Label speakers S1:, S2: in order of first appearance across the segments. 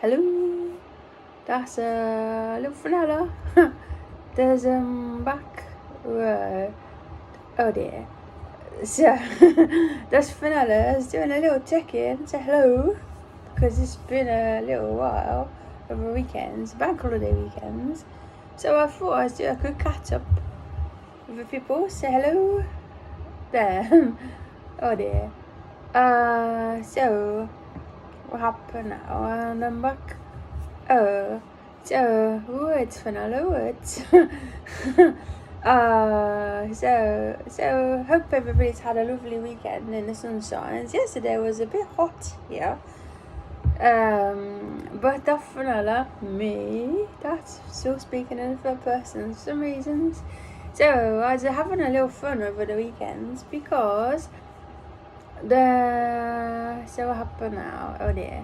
S1: Hello, that's little Fenella. There's back row. Oh dear. So that's Fenella's doing a little check-in. Say hello, because it's been a little while over weekends, bank holiday weekends. So I thought I'd do a quick catch up with the people. Say hello there. Oh dear. So what happened now? And I'm back. So words, Fenella, words. So hope everybody's had a lovely weekend in the sunshine. Yesterday was a bit hot here. But that Fenella, me, that's still speaking in the third person for some reasons. So I was having a little fun over the weekends because so what happened now? Oh dear.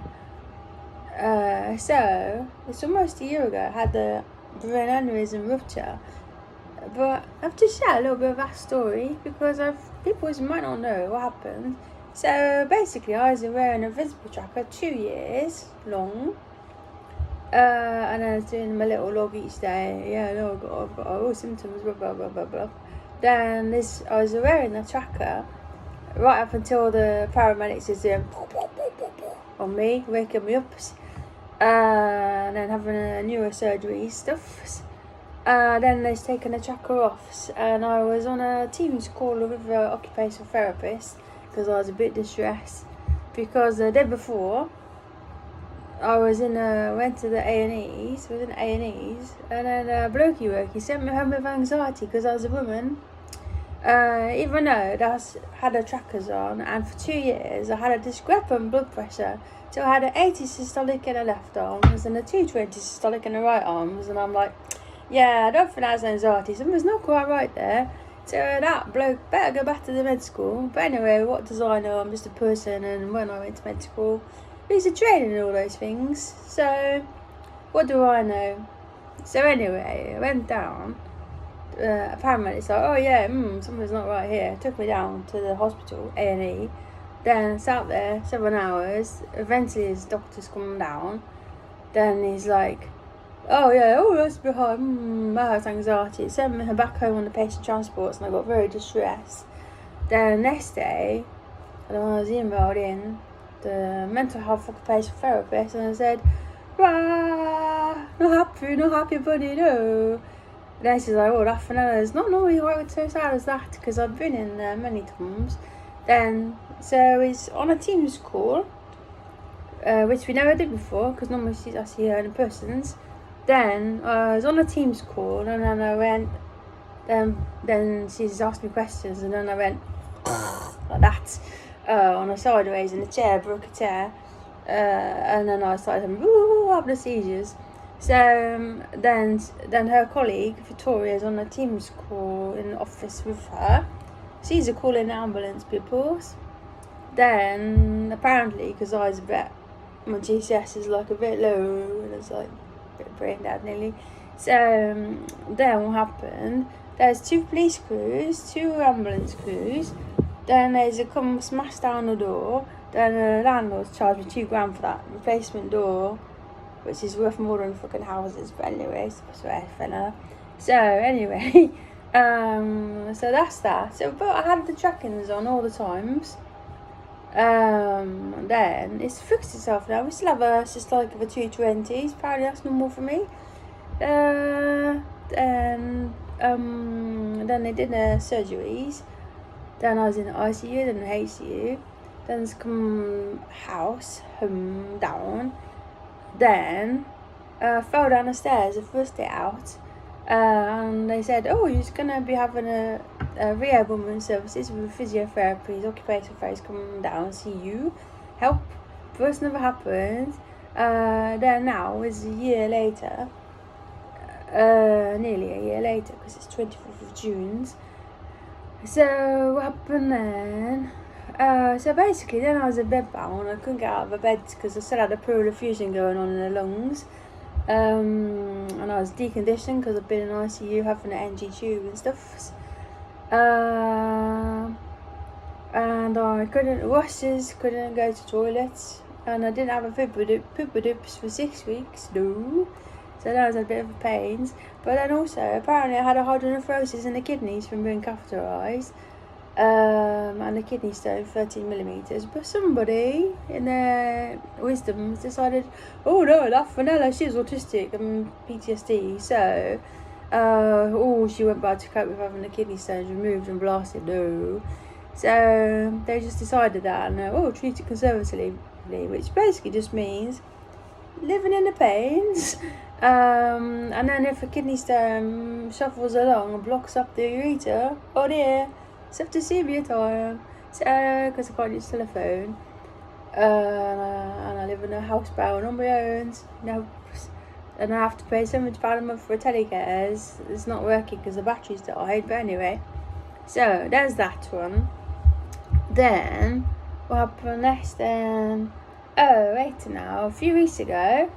S1: So it's almost a year ago I had the brain aneurysm rupture, but I have to share a little bit of that story because people might not know what happened. So basically I was wearing a visible tracker 2 years long, and I was doing my little log each day. Yeah, I've got all symptoms, blah blah blah blah blah. Then I was wearing a tracker right up until the paramedics is on me, waking me up, and then having a neurosurgery stuff. Then they've taken the tracker off, and I was on a Teams call with an occupational therapist because I was a bit distressed because the day before I was went to the A&Es, and then blokey sent me home with anxiety because I was a woman. Even though I had the trackers on, and for 2 years I had a discrepant blood pressure. So I had an 80 systolic in the left arms and a 220 systolic in the right arms, and I'm like, yeah, I don't think that's anxiety. Something's not quite right there. So that bloke better go back to the med school. But anyway, what does I know? I'm just a person, and when I went to med school, I used to train and all those things. So what do I know? So anyway, I went down. Apparently it's like, oh yeah, something's not right here. Took me down to the hospital, A&E. Then sat there 7 hours. Eventually his doctor's come down. Then he's like, oh yeah, that's behind. I have anxiety. Sent me back home on the patient transports, and I got very distressed. Then next day, I was emailed in the mental health occupational therapist, and I said, not happy buddy, no. Then she's like, that Fenella's not normally quite so sad as that, because I've been in there many times. Then, so he's on a Teams call, which we never did before, because normally I see her in persons. Then I was on a Teams call, and then I went, then she's asked me questions, and then I went, like that, on a sideways in a chair, broke a chair, and then I started having the seizures. So then her colleague Victoria's on a Teams call in the office with her. She's calling ambulance people. Then apparently, because I was my GCS is like a bit low, and it's like a bit brain dead nearly. So then what happened? There's 2 police crews, 2 ambulance crews. Then there's a come smash down the door. Then the landlord's charged me £2,000 for that replacement door, which is worth more than fucking houses. But anyway, so anyway, so that's that. So, but I had the trackings on all the times. Then it's fixed itself now. We still have a systolic of a 220s. Apparently that's normal for me. Then they did surgeries. Then I was in the ICU, then the HCU. Then it's come home down. Then fell down the stairs the first day out, and they said, oh, you're going to be having a rehab woman services with physiotherapy, occupational therapist come down and see you, help. First never happened. Then now is a year later, nearly a year later, because it's 24th of June. So what happened then? So basically then I was in bed bound. I couldn't get out of the bed because I still had a pleural effusion going on in the lungs, and I was deconditioned because I've been in ICU having an NG tube and stuff, and I couldn't go to toilets, and I didn't have a poopadoops for 6 weeks, no. So that was a bit of a pain. But then also, apparently I had a hydronephrosis in the kidneys from being catheterised, and a kidney stone, 13mm. But somebody in their wisdom decided, oh no, that Fenella, she's autistic and PTSD, so she went bad to cope with having the kidney stones removed and blasted, no. So they just decided that, and treat it conservatively, which basically just means living in the pains. And then if a kidney stone shuffles along and blocks up the ureter, oh dear, it's have to see me at time. So, because I can't use telephone, and I live in a housebound on my own, and I have to pay £70 a month for a telecare. It's not working because the battery's died, but anyway. So, there's that one. Then, what happened next then? Oh, wait now, a few weeks ago,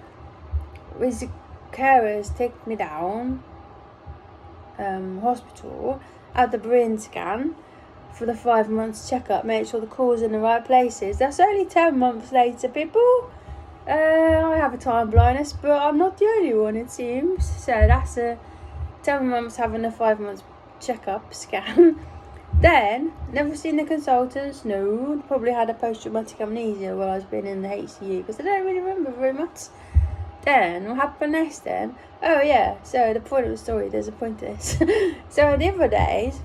S1: with the carers take me down hospital, had the brain scan for the 5 months checkup, make sure the core's in the right places. That's only 10 months later, people. I have a time blindness, but I'm not the only one, it seems. So that's a 10 months having a 5 months checkup scan. Then, never seen the consultants, no. Probably had a post-traumatic amnesia while I was being in the HCU, because I don't really remember very much. Then, what happened next then? Oh yeah, so the point of the story, there's a point to this. So the other days,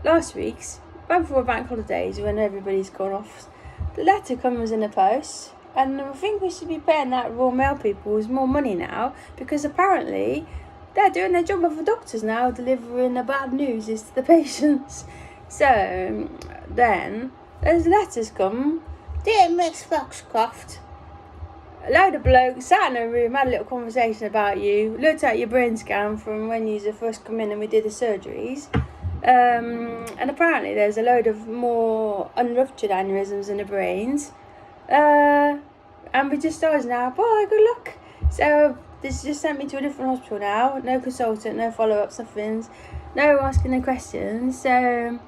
S1: last week's, right before bank holidays, when everybody's gone off, the letter comes in the post, and I think we should be paying that Royal Mail people more money now, because apparently they're doing their job of the doctors now, delivering the bad news to the patients. So then there's letters come. Dear Miss Foxcroft, a load of blokes sat in a room, had a little conversation about you, looked at your brain scan from when you first come in and we did the surgeries, and apparently there's a load of more unruptured aneurysms in the brains, and we just started now. Bye, good luck. So this just sent me to a different hospital now, no consultant, no follow-ups, nothing, no asking the questions. So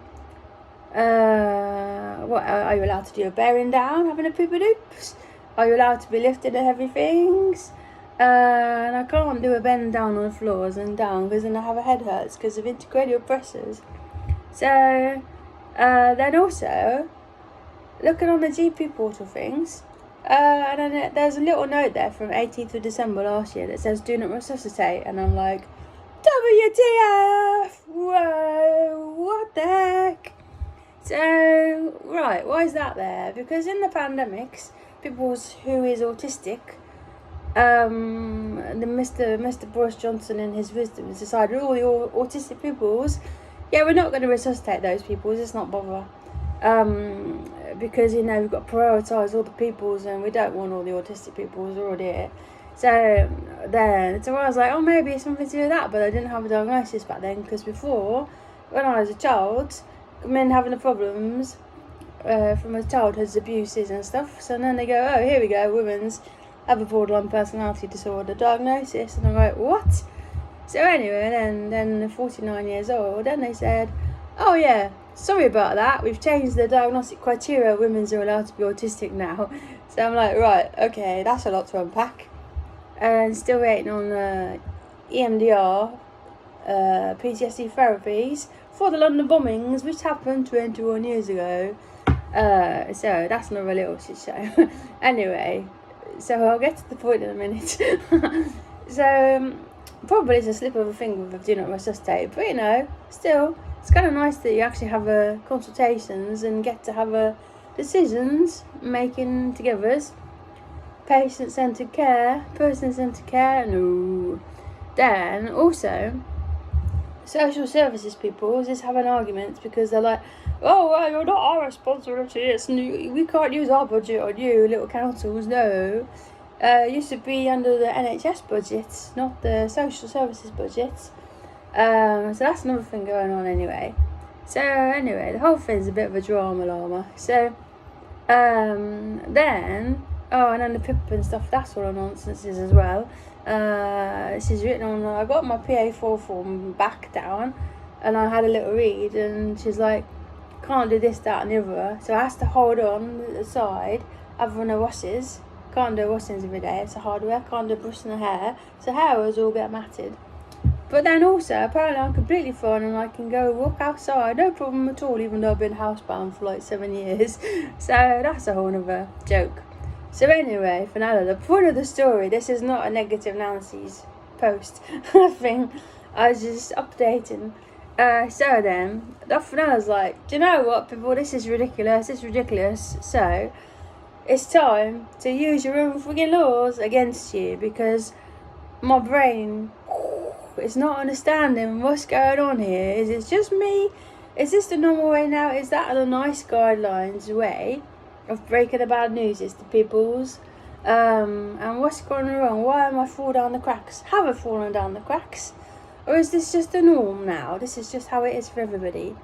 S1: what are you allowed to do? A bearing down, having a poopadoops? Are you allowed to be lifting the heavy things? And I can't do a bend down on the floors and down, because then I have a head hurts because of integrated pressors. So then also looking on the GP portal things, and then there's a little note there from 18th of December last year that says do not resuscitate, and I'm like, WTF! Whoa, what the heck? So, right, why is that there? Because in the pandemics, people who is autistic, Mr. Boris Johnson in his wisdom has decided all the autistic peoples, we're not going to resuscitate those peoples, it's not bother. Because, we've got to prioritise all the peoples, and we don't want all the autistic peoples already here. So I was like, oh, maybe it's something to do with that, but I didn't have a diagnosis back then, because before, when I was a child, men having the problems from a childhood's abuses and stuff, so then they go, oh, here we go, women's have a borderline personality disorder diagnosis, and I'm like, what? So anyway, then 49 years old, then they said, oh yeah, sorry about that, we've changed the diagnostic criteria, women are allowed to be autistic now. So I'm like, right, okay, that's a lot to unpack. And still waiting on EMDR PTSD therapies for the London bombings, which happened 21 years ago. So that's another little shit show. Anyway, so I'll get to the point in a minute. So probably it's a slip of a finger if do not resuscitate, but still, it's kind of nice that you actually have consultations and get to have decisions making together. Patient-centred care, person-centred care, no. Then also, social services people just having arguments because they're like, oh, well, you're not our responsibility, we can't use our budget on you, little councils, no. You should be under the NHS budget, not the social services budget. So that's another thing going on anyway. So anyway, the whole thing's a bit of a drama llama. So then, and then the PIP and stuff, that's all nonsenses as well. She's written on, I got my PA4 form back down, and I had a little read, and she's like, can't do this, that and the other, so I has to hold on the side, having the washes, Can't do washings every day, it's a hard work. Can't do brushing the hair, so hair was all get matted. But then also, apparently I'm completely fine and I can go walk outside, no problem at all, even though I've been housebound for like 7 years. So that's a whole other joke. So anyway, Fenella, the point of the story, this is not a negative Nancy's post thing. I was just updating. So then, Fenella's like, do you know what, people, this is ridiculous, it's ridiculous. So, it's time to use your own friggin' laws against you, because my brain is not understanding what's going on here. Is it just me? Is this the normal way now? Is that the nice guidelines way of breaking the bad news is to people's? And what's going wrong? Why am I falling down the cracks? Have I fallen down the cracks? Or is this just the norm now? This is just how it is for everybody.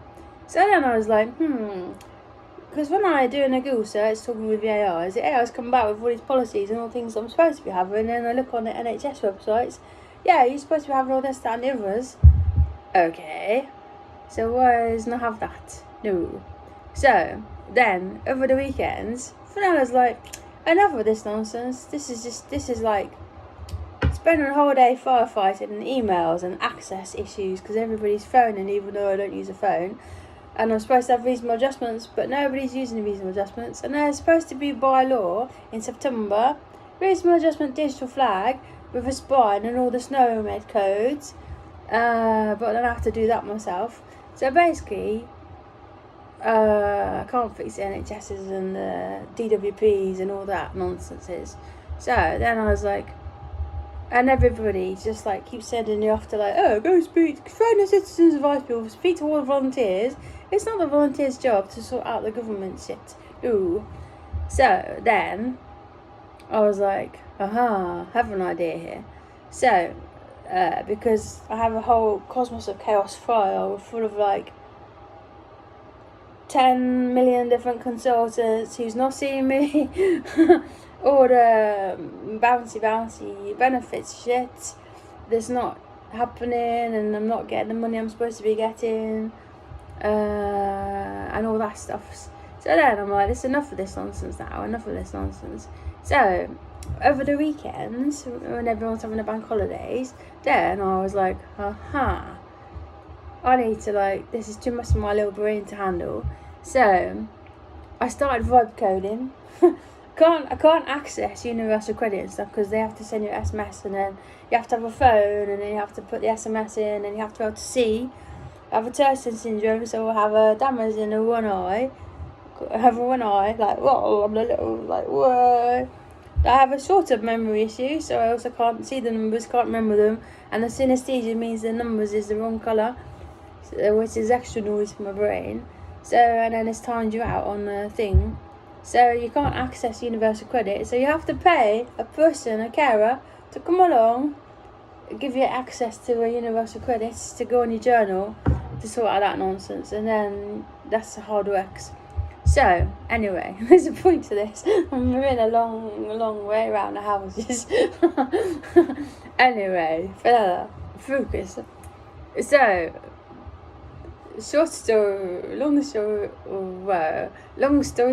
S1: So then I was like, because when I do a Google search talking with the AIs, the AIs come back with all these policies and all things I'm supposed to be having, and I look on the NHS websites, yeah, you're supposed to be having all this, that and the others. Okay, so why does not have that? No. So then, over the weekends, Fenella's like, enough of this nonsense. This is like spending a whole day firefighting and emails and access issues because everybody's phoning, even though I don't use a phone. And I'm supposed to have reasonable adjustments, but nobody's using reasonable adjustments. And there's supposed to be, by law, in September, reasonable adjustment digital flag with a spine and all the SNOMED codes. But then I have to do that myself. So basically, I can't fix the NHSs and the DWPs and all that nonsense. So then I was like, and everybody just like keeps sending you off to like, oh, go speak, phone the citizens advice people, speak to all the volunteers. It's not the volunteers' job to sort out the government shit. Ooh. So then I was like, I have an idea here. So, because I have a whole Cosmos of Chaos file full of like 10 million different consultants who's not seeing me, all the bouncy benefits shit that's not happening, and I'm not getting the money I'm supposed to be getting, and all that stuff. So then I'm like, it's enough of this nonsense now, enough of this nonsense. So over the weekends, when everyone's having the bank holidays, then I was like, I need to, like, this is too much for my little brain to handle. So I started vibe coding. I can't access universal credit and stuff because they have to send you SMS, and then you have to have a phone, and then you have to put the SMS in, and you have to be able to see. I have a Thurston syndrome, so I have a damage in the one eye. I have one eye, like, whoa, I'm a little, like, whoa. I have a short-term memory issue, so I also can't see the numbers, can't remember them, and the synesthesia means the numbers is the wrong colour, which is extra noise for my brain. So, and then it's timed you out on the thing. So you can't access universal credit, so you have to pay a person, a carer, to come along, give you access to a universal credit to go on your journal to sort out that nonsense, and then that's the hard works. So anyway, there's a point to this. I'm in a long way around the houses. Anyway, Fenella, focus. So long story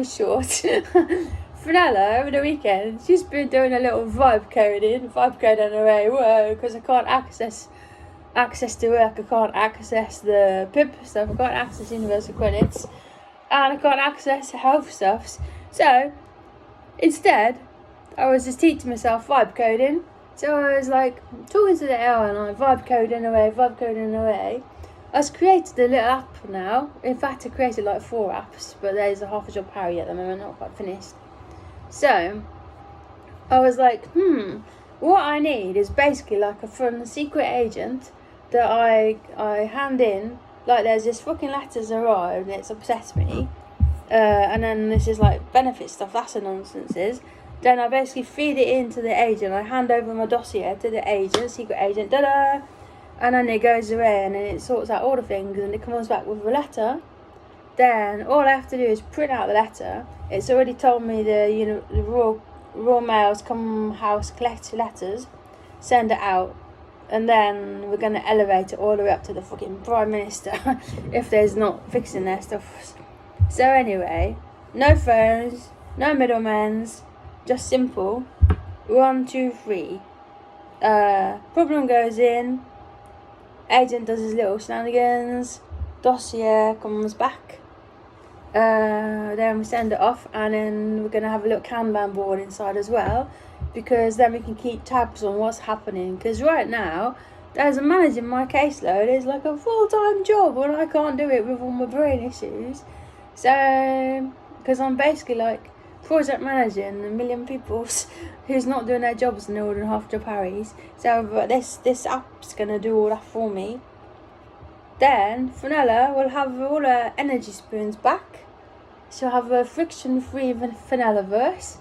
S1: short, Fenella over the weekend, she's been doing a little vibe coding away, because I can't access to work, I can't access the PIP stuff, I can't access universal credits, and I can't access health stuffs. So instead, I was just teaching myself vibe coding. So I was like talking to the AI and I'm vibe coding away. I've created a little app now. In fact, I created like 4 apps, but there's a half a job Harry at the moment, not quite finished. So I was like, what I need is basically like a from secret agent that I hand in. Like, there's this fucking letters arrived and it's upset me. And then this is like benefit stuff, that's a nonsense. Then I basically feed it into the agent. I hand over my dossier to the agent, secret agent, and then it goes away and then it sorts out all the things and it comes back with a letter. Then all I have to do is print out the letter. It's already told me the Royal Mail's come house collect letters, send it out, and then we're going to elevate it all the way up to the fucking Prime Minister if there's not fixing their stuff. So anyway, no phones, no middlemen, just simple. 1, 2, 3. Problem goes in. Agent does his little shenanigans. Dossier comes back. Then we send it off, and then we're gonna have a little Kanban board inside as well, because then we can keep tabs on what's happening. Because right now, as a managing my caseload is like a full-time job, and I can't do it with all my brain issues. So, because I'm basically like project managing a million people who's not doing their jobs and ordering half job Harry's. So, but this app's gonna do all that for me. Then Fenella will have all her energy spoons back. She'll have a friction-free Fenella verse,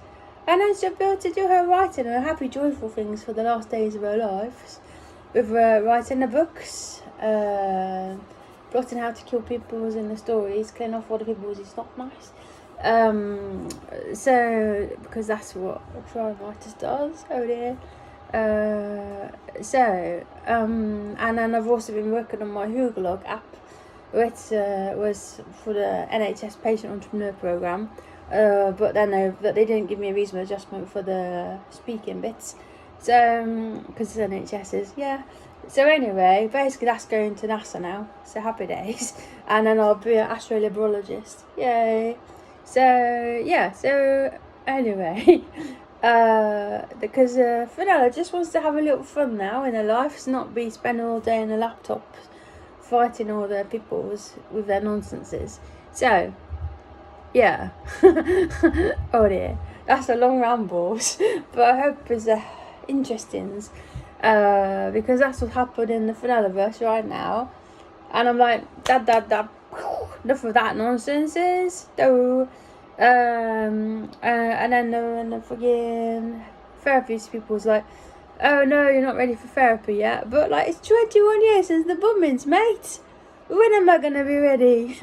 S1: and then she'll be able to do her writing, her happy, joyful things for the last days of her life, with writing the books, plotting how to kill people in the stories, clean off all the people is not nice. So because that's what a crime writer does. Oh dear. And then I've also been working on my Hugalog app, which was for the NHS Patient Entrepreneur Programme, but then they didn't give me a reasonable adjustment for the speaking bits, so because it's NHS's, yeah. So anyway, basically that's going to NASA now, so happy days. And then I'll be an astroliberologist, yay. So yeah, so anyway, because Fenella just wants to have a little fun now in her life, not be spending all day in a laptop fighting all the peoples with their nonsenses. So yeah. Oh dear, that's a long rambles, but I hope it's interesting, because that's what happened in the Fenellaverse right now, and I'm like, dad, enough of that nonsense. So, and then the friggin' therapist people's like, oh no, you're not ready for therapy yet. But like, it's 21 years since the bombings, mate. When am I gonna be ready?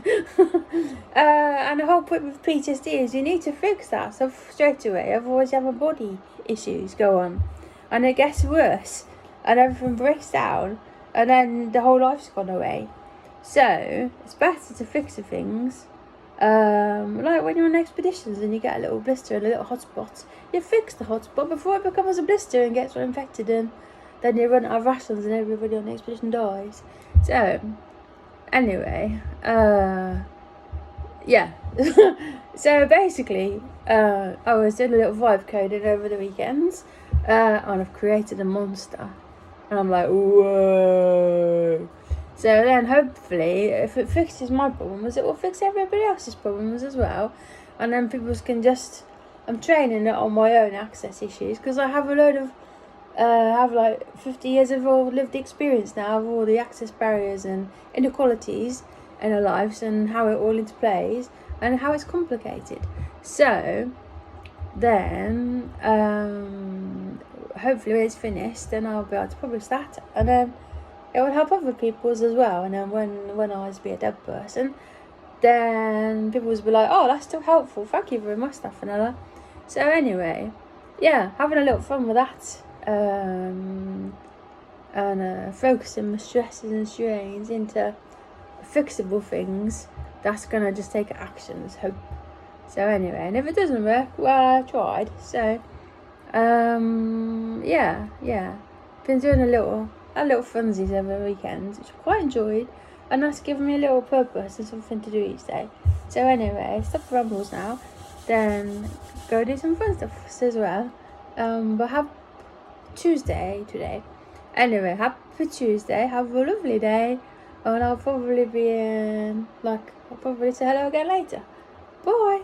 S1: And the whole point with PTSD is you need to fix that stuff straight away, otherwise you have a body issues go on, and it gets worse, and everything breaks down, and then the whole life's gone away. So it's better to fix the things. Like when you're on expeditions and you get a little blister and a little hotspot, you fix the hotspot before it becomes a blister and gets infected, and then you run out of rations and everybody on the expedition dies. So anyway, yeah. So basically, I was doing a little vibe coding over the weekends, and I've created a monster, and I'm like, whoa. So then hopefully, if it fixes my problems, it will fix everybody else's problems as well. And then people can just, I'm training it on my own access issues, because I have a load of, have like 50 years of all lived experience now of all the access barriers and inequalities in our lives, and how it all interplays and how it's complicated. So then, hopefully when it's finished, then I'll be able to publish that, and then it will help other people's as well. And then when I was be a dead person, then people will be like, oh, that's still helpful, thank you very much, Fenella. So anyway, yeah, having a little fun with that, and focusing my stresses and strains into fixable things. That's gonna just take actions, hope. So anyway, and if it doesn't work, well, I tried. So yeah, been doing a little funsies over the weekend, which I quite enjoyed, and that's given me a little purpose and something to do each day. So anyway, stop the rumbles now, then go do some fun stuff as well. But have Tuesday today. Anyway, happy Tuesday, have a lovely day, and I'll probably be in, I'll probably say hello again later. Bye.